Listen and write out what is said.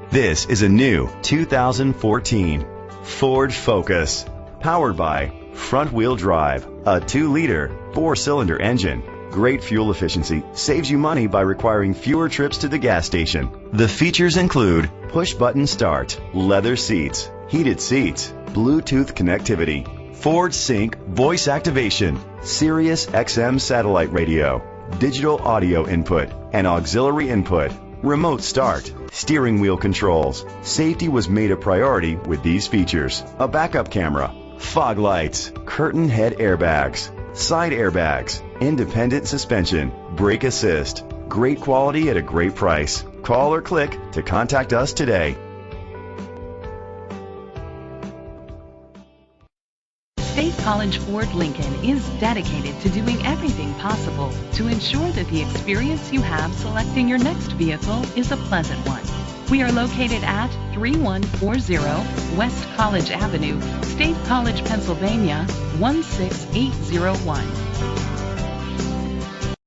This is a new 2014 Ford Focus, powered by front-wheel drive, a 2-liter, 4-cylinder engine. Great fuel efficiency saves you money by requiring fewer trips to the gas station. The features include push-button start, leather seats, heated seats, Bluetooth connectivity, Ford Sync voice activation, Sirius XM satellite radio, digital audio input and auxiliary input, remote start, steering wheel controls. Safety was made a priority with these features: a backup camera, fog lights, curtain head airbags, side airbags, independent suspension, brake assist. Great quality at a great price. Call or click to contact us today. State College Ford Lincoln is dedicated to doing everything possible to ensure that the experience you have selecting your next vehicle is a pleasant one. We are located at 3140 West College Avenue, State College, Pennsylvania 16801.